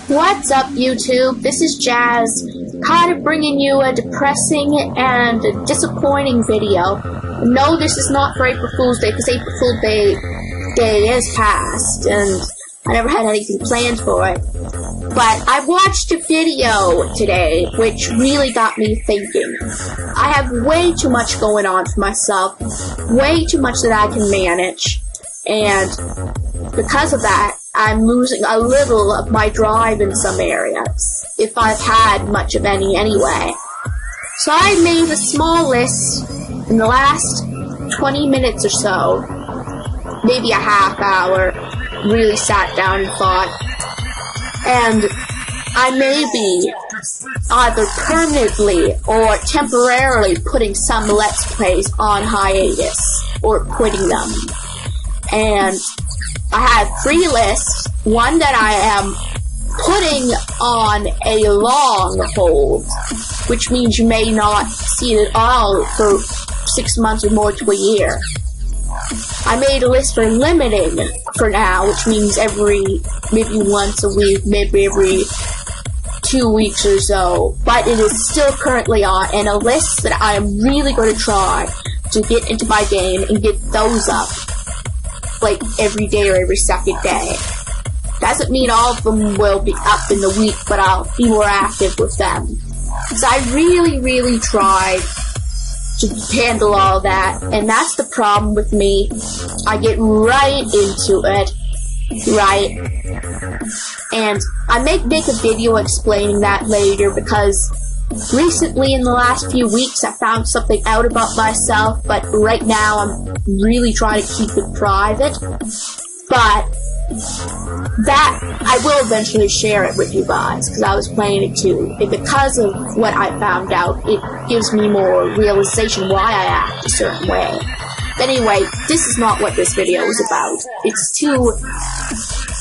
What's up, YouTube? This is Jazz, kind of bringing you a depressing and disappointing video. No, this is not for April Fool's Day, because April Fool's Day is past, and I never had anything planned for it. But I watched a video today, which really got me thinking. I have way too much going on for myself, way too much that I can manage, and because of that, I'm losing a little of my drive in some areas, if I've had much of any anyway. So I made a small list in the last 20 minutes or so, maybe a half hour, really sat down and thought, and I may be either permanently or temporarily putting some Let's Plays on hiatus, or quitting them. And I have 3 lists, one that I am putting on a long hold, which means you may not see it at all for 6 months or more to a year. I made a list for limiting for now, which means maybe once a week, maybe every 2 weeks or so, but it is still currently on, and a list that I am really going to try to get into my game and get those up, like every day or every second day. Doesn't mean all of them will be up in the week, but I'll be more active with them. So I really tried to handle all that, and that's the problem with me. I get right into it, and I may make a video explaining that later, because recently in the last few weeks I found something out about myself, but right now I'm really trying to keep it private. But that, I will eventually share it with you guys, because I was playing it too. And because of what I found out, it gives me more realization why I act a certain way. But anyway, this is not what this video is about. It's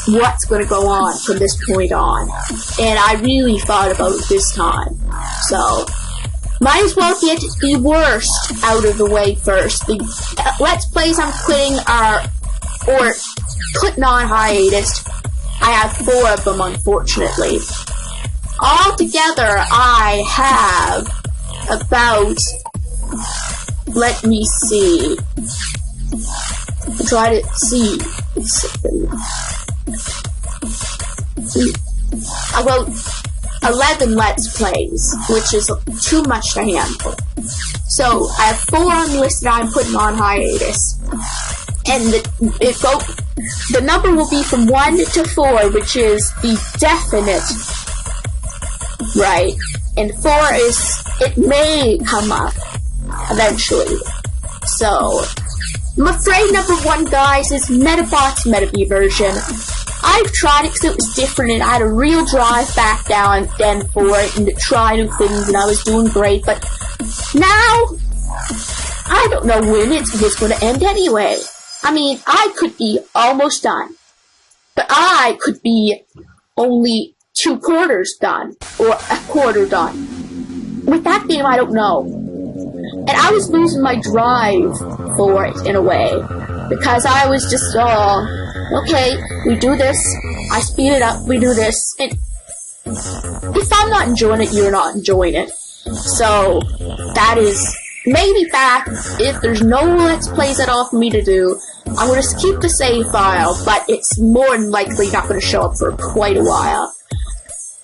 what's going to go on from this point on. And I really thought about it this time. So, might as well get the worst out of the way first. The Let's Plays I'm quitting or putting on hiatus. I have 4 of them, unfortunately. Altogether, I have about, let me see, try to see, about 11 Let's Plays, which is too much to handle. So, I have 4 on the list that I'm putting on hiatus. And the number will be from 1 to 4, which is the definite, right? And 4 is, it may come up eventually. So, I'm afraid number 1, guys, is Medabots Metabee version. I've tried it because it was different, and I had a real drive back down then for it, and to try new things, and I was doing great, but now, I don't know when it's going to end anyway. I mean, I could be almost done, but I could be only 2/4 done, or a quarter done. With that game, I don't know. And I was losing my drive for it, in a way, because I was just, okay, we do this, I speed it up, we do this, and if I'm not enjoying it, you're not enjoying it. So, that is maybe back, if there's no Let's Plays at all for me to do, I'm going to keep the save file, but it's more than likely not going to show up for quite a while.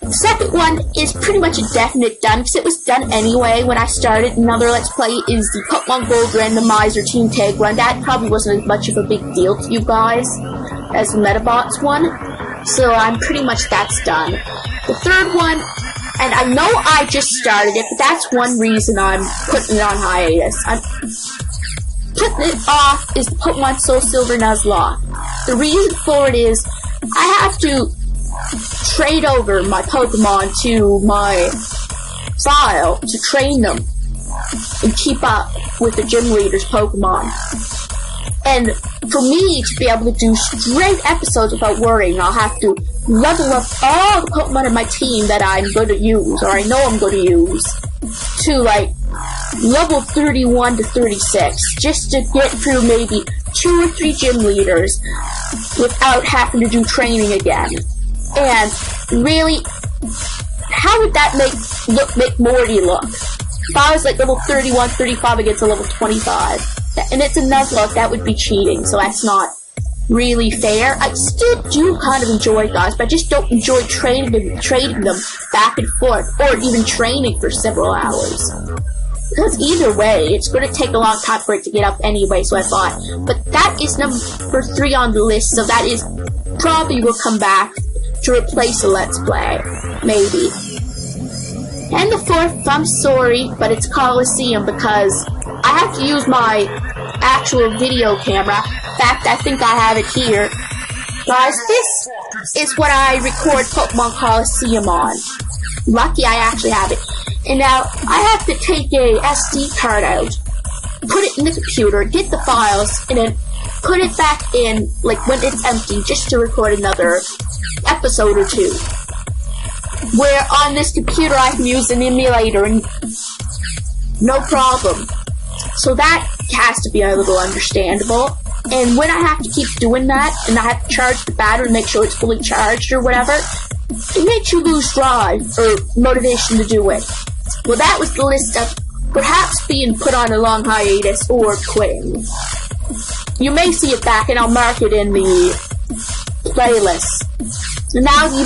The second one is pretty much a definite done, because it was done anyway when I started. Another Let's Play is the Pokemon Gold Randomizer Team Tag Run. That probably wasn't as much of a big deal to you guys as the Medabots one, so I'm pretty much that's done. The third one, and I know I just started it, but that's one reason I'm putting it on hiatus. I'm putting it off is the Pokemon Soul Silver Nuzlocke. The reason for it is I have to trade over my Pokemon to my file to train them and keep up with the gym leader's Pokemon. And for me to be able to do straight episodes without worrying, I'll have to level up all the Pokemon in my team that I'm going to use, or I know I'm going to use, to like level 31 to 36, just to get through maybe 2 or 3 gym leaders without having to do training again. And really, how would that make Morty look? If I was like level 31, 35 against a level 25, and it's a Nuzlocke, that would be cheating, so that's not really fair. I still do kind of enjoy guys, but I just don't enjoy trading them back and forth, or even training for several hours. Because either way, it's going to take a long time for it to get up anyway, so I thought. But that is number 3 on the list, so that is probably will come back to replace a Let's Play. Maybe. And the 4th, I'm sorry, but it's Coliseum because I have to use my actual video camera. In fact, I think I have it here. Guys, this is what I record Pokemon Coliseum on. Lucky I actually have it. And now, I have to take a SD card out, put it in the computer, get the files, and then put it back in, like, when it's empty, just to record another episode or 2. Where on this computer I can use an emulator, and no problem. So that has to be a little understandable. And when I have to keep doing that, and I have to charge the battery, make sure it's fully charged or whatever, it makes you lose drive, or motivation to do it. Well, that was the list of perhaps being put on a long hiatus or quitting. You may see it back, and I'll mark it in the playlist. Now, you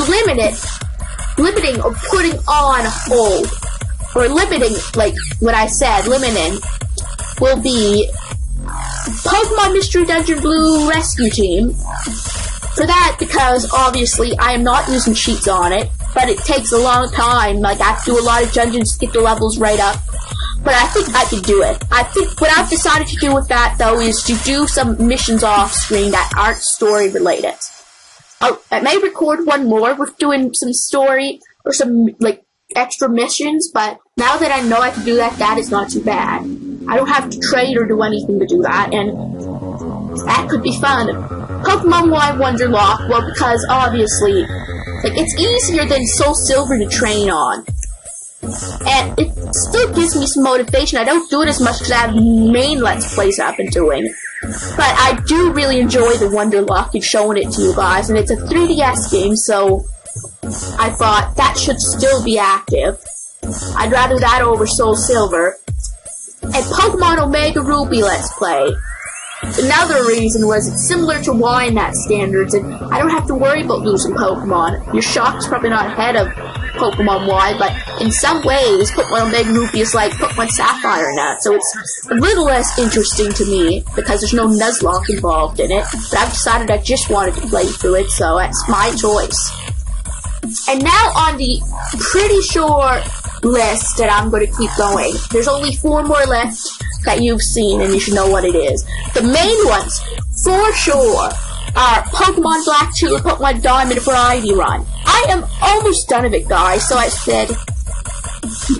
limiting or putting on hold, or limiting, like what I said, limiting, will be Pokemon Mystery Dungeon Blue Rescue Team. For that, because obviously I am not using cheats on it, but it takes a long time. Like, I have to do a lot of dungeons to get the levels right up. But I think I can do it. I think what I've decided to do with that, though, is to do some missions off screen that aren't story related. I may record one more with doing some story or some, like, extra missions, but now that I know I can do that, that is not too bad. I don't have to trade or do anything to do that, and that could be fun. Pokemon Y Wonderlock, well, because obviously, like, it's easier than Soul Silver to train on. And it still gives me some motivation. I don't do it as much because I have main Let's Plays I've been doing. But I do really enjoy the Wonderlock and showing it to you guys. And it's a 3DS game, so I thought that should still be active. I'd rather that over Soul Silver. And Pokemon Omega Ruby Let's Play. Another reason was it's similar to Y in that standards, and I don't have to worry about losing Pokemon. Your Shock's probably not ahead of Pokemon Y, but in some ways, Pokemon Omega Ruby is like Pokemon Sapphire now, so it's a little less interesting to me, because there's no Nuzlocke involved in it, but I've decided I just wanted to play through it, so that's my choice. And now on the pretty short list that I'm going to keep going, there's only 4 more left that you've seen, and you should know what it is. The main ones, for sure, are Pokemon Black 2 and Pokemon Diamond Variety Run. I am almost done with it, guys, so I said,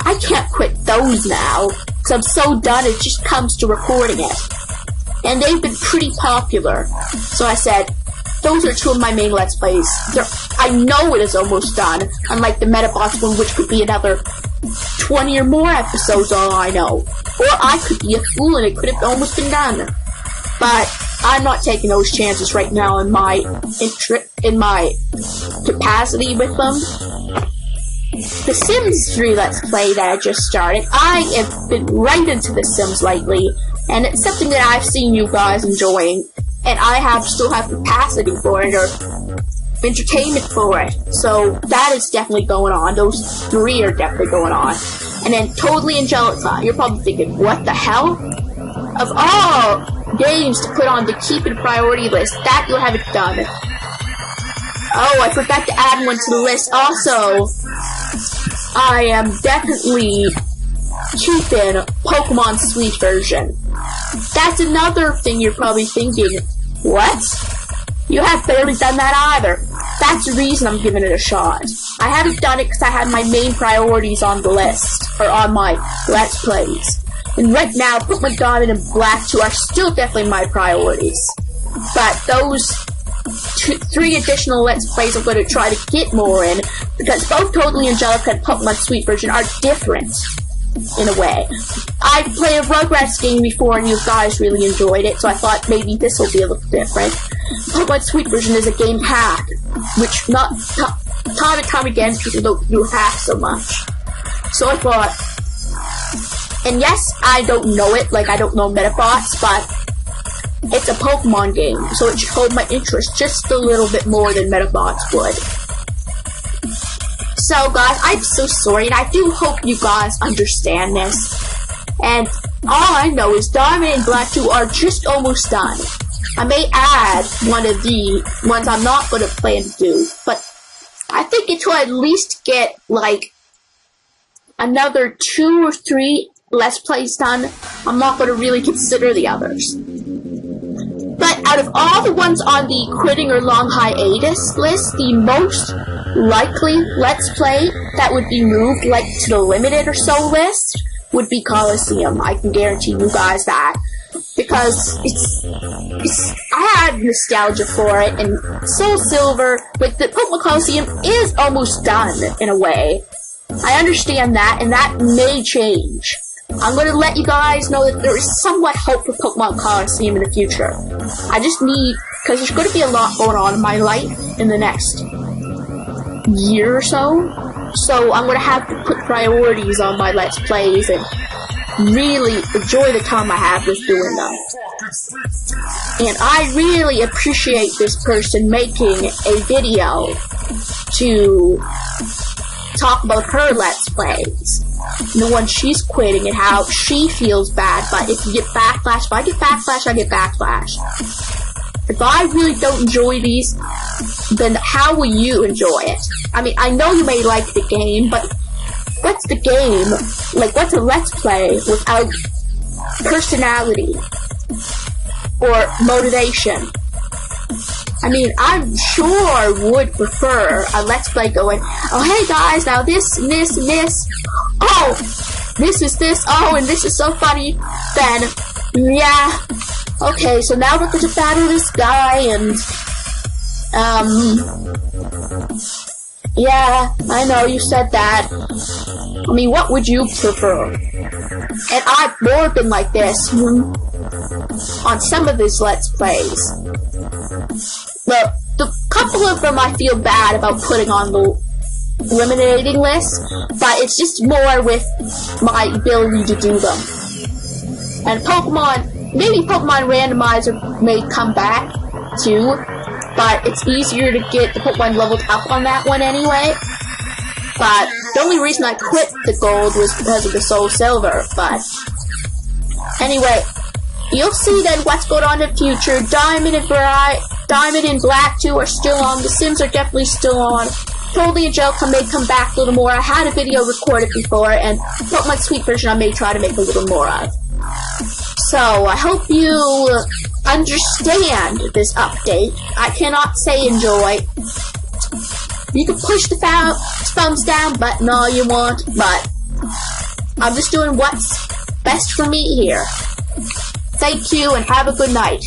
I can't quit those now, because I'm so done, it just comes to recording it. And they've been pretty popular, so I said, those are 2 of my main Let's Plays. I know it is almost done, unlike the Metabots one, which could be another 20 or more episodes, all I know. Or I could be a fool and it could have almost been done. But I'm not taking those chances right now in my capacity with them. The Sims 3 Let's Play that I just started, I have been right into The Sims lately, and it's something that I've seen you guys enjoying, and I still have capacity for it, or entertainment for it. So that is definitely going on. Those 3 are definitely going on. And then Totally Angelica. You're probably thinking, what the hell? Of all games to put on the keep in priority list, that you haven't done. Oh, I forgot to add one to the list. Also, I am definitely keeping Pokemon Sweet version. That's another thing you're probably thinking, what? You have barely done that either. That's the reason I'm giving it a shot. I haven't done it because I had my main priorities on the list, or on my Let's Plays. And right now, Pokemon Diamond and Black 2 are still definitely my priorities. But those 3 additional Let's Plays I'm going to try to get more in, because both Totally Angelica and Pokemon Sweet version are different, in a way. I played a Rugrats game before and you guys really enjoyed it, so I thought maybe this will be a little different. Pokemon Sweet version is a game hack, which time and time again people don't do hacks so much. So I thought, and yes, I don't know it, like I don't know Metabots, but it's a Pokemon game, so it should hold my interest just a little bit more than Metabots would. So guys, I'm so sorry, and I do hope you guys understand this. And all I know is Diamond and Black 2 are just almost done. I may add one of the ones I'm not going to plan to do, but I think it will at least get, like, another 2 or 3 Let's Plays done. I'm not going to really consider the others. But out of all the ones on the quitting or long hiatus list, the most likely Let's Play that would be moved, like, to the limited or so list would be Colosseum. I can guarantee you guys that. Because I had nostalgia for it, and Soul Silver, like, the Pokemon Colosseum is almost done, in a way. I understand that, and that may change. I'm going to let you guys know that there is somewhat hope for Pokemon Colosseum in the future. I just need, because there's going to be a lot going on in my life in the next year or so. So I'm going to have to put priorities on my Let's Plays and really enjoy the time I have with doing them. And I really appreciate this person making a video to talk about her Let's Plays. The one she's quitting and how she feels bad, but if you get backlash, if I get backlash, I get backlash. If I really don't enjoy these, then how will you enjoy it? I mean, I know you may like the game, but what's the game? Like, what's a Let's Play without personality or motivation? I mean, I'm sure I would prefer a Let's Play going, oh, hey guys, now this and this and this. Oh, this is this. Oh, and this is so funny. Then, yeah. Okay, so now we're going to battle this guy and, yeah, I know you said that. I mean, what would you prefer? And I've more been like this on some of his Let's Plays. Well, the couple of them I feel bad about putting on the eliminating list, but it's just more with my ability to do them. And Pokemon, maybe Pokemon Randomizer may come back too, but it's easier to get the Pokemon leveled up on that one anyway. But the only reason I quit the Gold was because of the Soul Silver, but anyway, you'll see then what's going on in the future. Diamond and Black 2 are still on, the Sims are definitely still on. Totally a Joke may come back a little more. I had a video recorded before, and Pokemon Sweet version I may try to make a little more of. So, I hope you understand this update. I cannot say enjoy. You can push the thumbs down button all you want, but I'm just doing what's best for me here. Thank you, and have a good night.